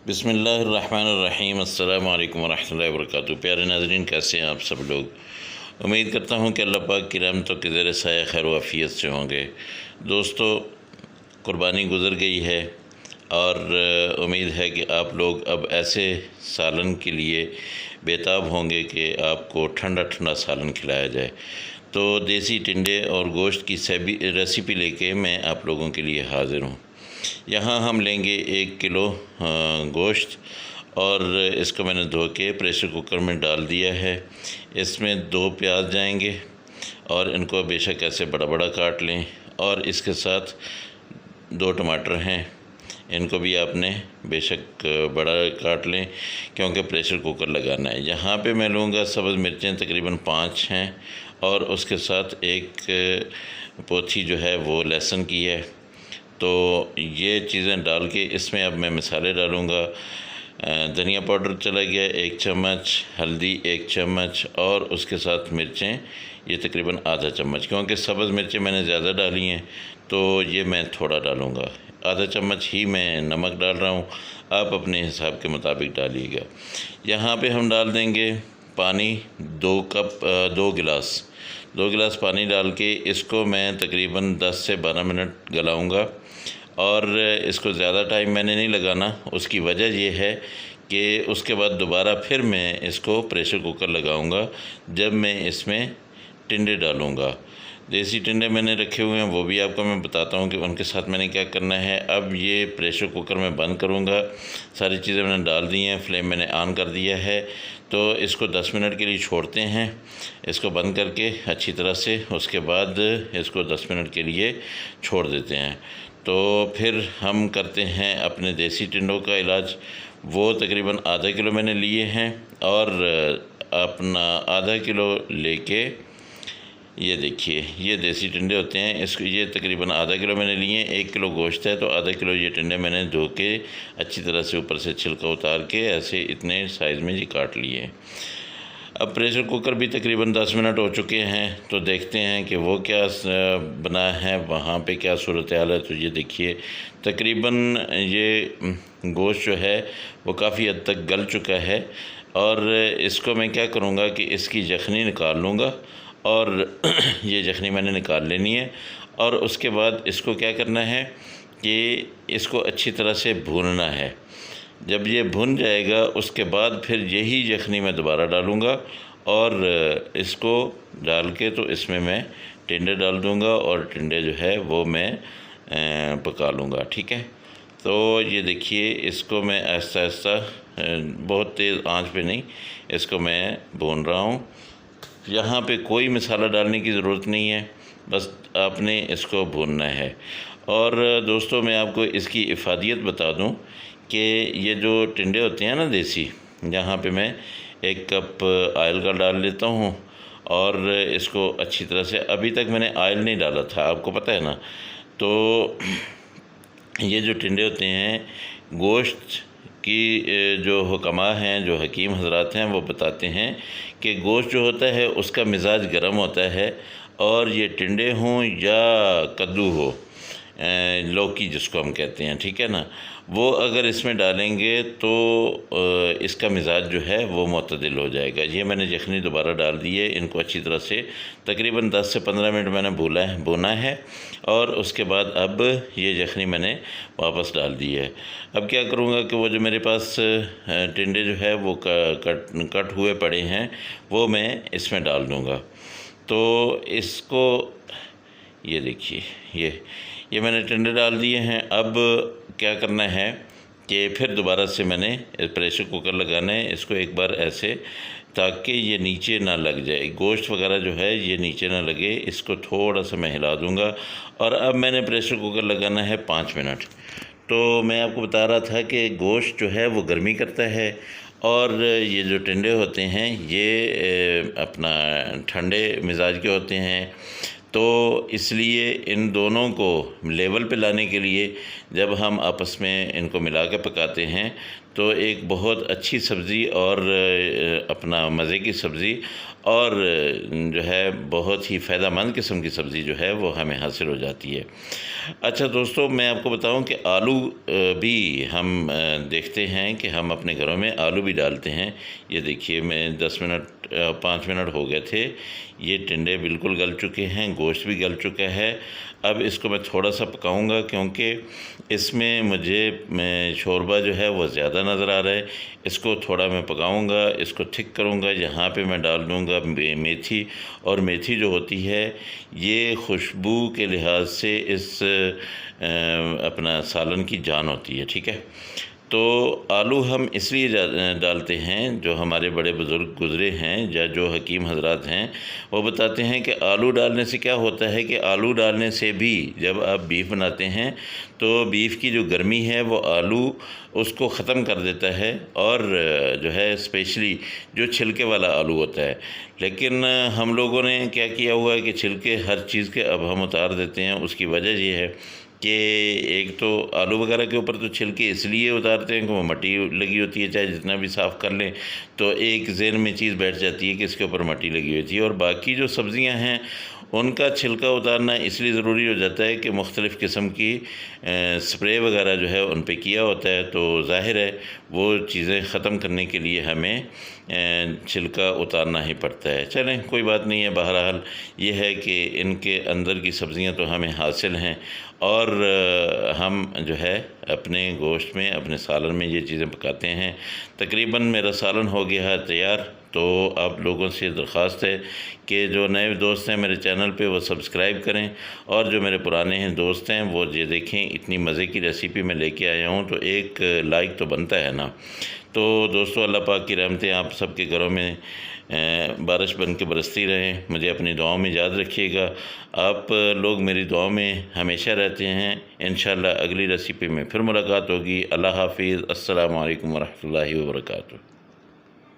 बिस्मिल्लाहिर्रहमानिर्रहीम अस्सलामु अलैकुम वरहमतुल्लाहि वबरकातुहू। प्यारे नाज़रीन, कैसे हैं आप सब लोग। उम्मीद करता हूँ कि अल्लाह पाक की रहमतों के ज़ेर साया खैर व आफ़ियत से होंगे। दोस्तों, कुर्बानी गुज़र गई है और उम्मीद है कि आप लोग अब ऐसे सालन के लिए बेताब होंगे कि आपको ठंडा ठंडा सालन खिलाया जाए। तो देसी टिंडे और गोश्त की सभी रेसिपी लेके मैं आप लोगों के लिए हाज़िर हूँ। यहाँ हम लेंगे 1 किलो गोश्त और इसको मैंने धो के प्रेशर कुकर में डाल दिया है। इसमें 2 प्याज जाएंगे और इनको बेशक ऐसे बड़ा बड़ा काट लें, और इसके साथ 2 टमाटर हैं, इनको भी आपने बेशक बड़ा काट लें क्योंकि प्रेशर कुकर लगाना है। यहाँ पे मैं लूँगा सब्ज़ मिर्चें तकरीबन 5 हैं और उसके साथ 1 पोथी जो है वो लहसुन की है। तो ये चीज़ें डाल के इसमें अब मैं मसाले डालूँगा। धनिया पाउडर चला गया 1 चम्मच, हल्दी 1 चम्मच और उसके साथ मिर्चें ये तकरीबन आधा चम्मच, क्योंकि सब्ज़ मिर्चें मैंने ज़्यादा डाली हैं तो ये मैं थोड़ा डालूँगा। आधा चम्मच ही मैं नमक डाल रहा हूँ, आप अपने हिसाब के मुताबिक डालिएगा। यहाँ पे हम डाल देंगे पानी 2 गिलास पानी डाल के इसको मैं तकरीबन 10 से 12 मिनट गलाऊँगा। और इसको ज़्यादा टाइम मैंने नहीं लगाना, उसकी वजह ये है कि उसके बाद दोबारा फिर मैं इसको प्रेशर कुकर लगाऊंगा जब मैं इसमें टिंडे डालूंगा। देसी टिंडे मैंने रखे हुए हैं, वो भी आपको मैं बताता हूँ कि उनके साथ मैंने क्या करना है। अब ये प्रेशर कुकर में बंद करूँगा, सारी चीज़ें मैंने डाल दी हैं, फ्लेम मैंने ऑन कर दिया है। तो इसको 10 मिनट के लिए छोड़ते हैं, इसको बंद करके अच्छी तरह से, उसके बाद इसको 10 मिनट के लिए छोड़ देते हैं। तो फिर हम करते हैं अपने देसी टिंडों का इलाज। वो तकरीबन आधा किलो मैंने लिए हैं और अपना आधा किलो लेके ये देखिए, ये देसी टिंडे होते हैं, इसको ये तकरीबन आधा किलो मैंने लिए हैं। 1 किलो गोश्त है तो आधा किलो ये टिंडे मैंने धो के अच्छी तरह से ऊपर से छिलका उतार के ऐसे इतने साइज़ में ये काट लिए हैं। अब प्रेशर कुकर भी तकरीबन 10 मिनट हो चुके हैं, तो देखते हैं कि वो क्या बना है, वहाँ पे क्या सूरत हाल है। तो ये देखिए तकरीबन ये गोश्त जो है वो काफ़ी हद तक गल चुका है और इसको मैं क्या करूँगा कि इसकी यखनी निकाल लूँगा और ये यखनी मैंने निकाल लेनी है। और उसके बाद इसको क्या करना है कि इसको अच्छी तरह से भूनना है। जब ये भुन जाएगा उसके बाद फिर यही यखनी मैं दोबारा डालूँगा और इसको डाल के तो इसमें मैं टिंडे डाल दूँगा और टिंडे जो है वो मैं पका लूँगा। ठीक है, तो ये देखिए इसको मैं आहिस्ता आहिस्ता, बहुत तेज़ आंच पे नहीं, इसको मैं भून रहा हूँ। यहाँ पे कोई मसाला डालने की ज़रूरत नहीं है, बस आपने इसको भूनना है। और दोस्तों, मैं आपको इसकी इफ़ादियत बता दूँ कि ये जो टिंडे होते हैं ना देसी, यहाँ पे मैं 1 कप ऑयल का डाल लेता हूँ और इसको अच्छी तरह से, अभी तक मैंने ऑयल नहीं डाला था, आपको पता है ना। तो ये जो टिंडे होते हैं, गोश्त की जो हुक्मा हैं, जो हकीम हजरात हैं, वो बताते हैं कि गोश्त जो होता है उसका मिजाज गर्म होता है, और ये टिंडे हों या कद्दू हो, लौकी जिसको हम कहते हैं, ठीक है ना, वो अगर इसमें डालेंगे तो इसका मिजाज जो है वो मुतदिल हो जाएगा। ये मैंने यखनी दोबारा डाल दी है, इनको अच्छी तरह से तकरीबन 10 से 15 मिनट मैंने भूना है और उसके बाद अब ये यखनी मैंने वापस डाल दी है। अब क्या करूँगा कि वो जो मेरे पास टिंडे जो है वो कट हुए पड़े हैं, वो मैं इसमें डाल दूँगा। तो इसको ये देखिए, ये मैंने टिंडे डाल दिए हैं। अब क्या करना है कि फिर दोबारा से मैंने प्रेशर कुकर लगाना है, इसको एक बार ऐसे, ताकि ये नीचे ना लग जाए, गोश्त वगैरह जो है ये नीचे ना लगे। इसको थोड़ा सा मैं हिला दूँगा और अब मैंने प्रेशर कुकर लगाना है 5 मिनट। तो मैं आपको बता रहा था कि गोश्त जो है वो गर्मी करता है और ये जो टिंडे होते हैं ये अपना ठंडे मिजाज के होते हैं। तो इसलिए इन दोनों को लेवल पे लाने के लिए जब हम आपस में इनको मिला के पकाते हैं तो एक बहुत अच्छी सब्ज़ी और अपना मज़े की सब्ज़ी और जो है बहुत ही फ़ायदेमंद किस्म की सब्ज़ी जो है वो हमें हासिल हो जाती है। अच्छा दोस्तों, मैं आपको बताऊं कि आलू भी हम देखते हैं कि हम अपने घरों में आलू भी डालते हैं। ये देखिए, मैं 10 मिनट 5 मिनट हो गए थे, ये टिंडे बिल्कुल गल चुके हैं, गोश्त भी गल चुका है। अब इसको मैं थोड़ा सा पकाऊंगा क्योंकि इसमें मुझे शोरबा जो है वो ज़्यादा नज़र आ रहा है। इसको थोड़ा मैं पकाऊंगा, इसको थिक करूंगा। यहाँ पे मैं डाल दूंगा मेथी, और मेथी जो होती है ये खुशबू के लिहाज से इस अपना सालन की जान होती है, ठीक है। तो आलू हम इसलिए डालते हैं, जो हमारे बड़े बुज़ुर्ग गुज़रे हैं या जो हकीम हजरात हैं वो बताते हैं कि आलू डालने से क्या होता है कि आलू डालने से भी जब आप बीफ बनाते हैं तो बीफ की जो गर्मी है वो आलू उसको ख़त्म कर देता है, और जो है स्पेशली जो छिलके वाला आलू होता है। लेकिन हम लोगों ने क्या किया हुआ है कि छिलके हर चीज़ के अब हम उतार देते हैं। उसकी वजह ये है कि एक तो आलू वगैरह के ऊपर तो छिलके इसलिए उतारते हैं कि वो मट्टी लगी होती है, चाहे जितना भी साफ़ कर लें तो एक ज़हन में चीज़ बैठ जाती है कि इसके ऊपर मट्टी लगी होती है। और बाकी जो सब्ज़ियां हैं उनका छिलका उतारना इसलिए ज़रूरी हो जाता है कि मुख्तलिफ़ किस्म की स्प्रे वगैरह जो है उन पे किया होता है, तो ज़ाहिर है वो चीज़ें ख़त्म करने के लिए हमें छिलका उतारना ही पड़ता है। चलें, कोई बात नहीं है। बहरहाल ये है कि इनके अंदर की सब्ज़ियां तो हमें हासिल हैं, और हम जो है अपने गोश्त में, अपने सालन में ये चीज़ें पकाते हैं। तकरीबन मेरा सालन हो गया है तैयार। तो आप लोगों से दरख्वास्त है कि जो नए दोस्त हैं मेरे चैनल पे वो सब्सक्राइब करें, और जो मेरे पुराने हैं दोस्त हैं वो ये देखें। इतनी मज़े की रेसिपी मैं लेके आया हूँ तो एक लाइक तो बनता है ना। तो दोस्तों, अल्लाह पाक की रहमतें आप सबके घरों में बारिश बन के बरसती रहें। मुझे अपनी दुआओं में याद रखिएगा। आप लोग मेरी दुआओं में हमेशा रहते हैं। इंशाअल्लाह अगली रेसिपी में फिर मुलाकात होगी। अल्लाह हाफिज़। अस्सलामु अलैकुम वरहमतुल्लाहि वबरकातुहू।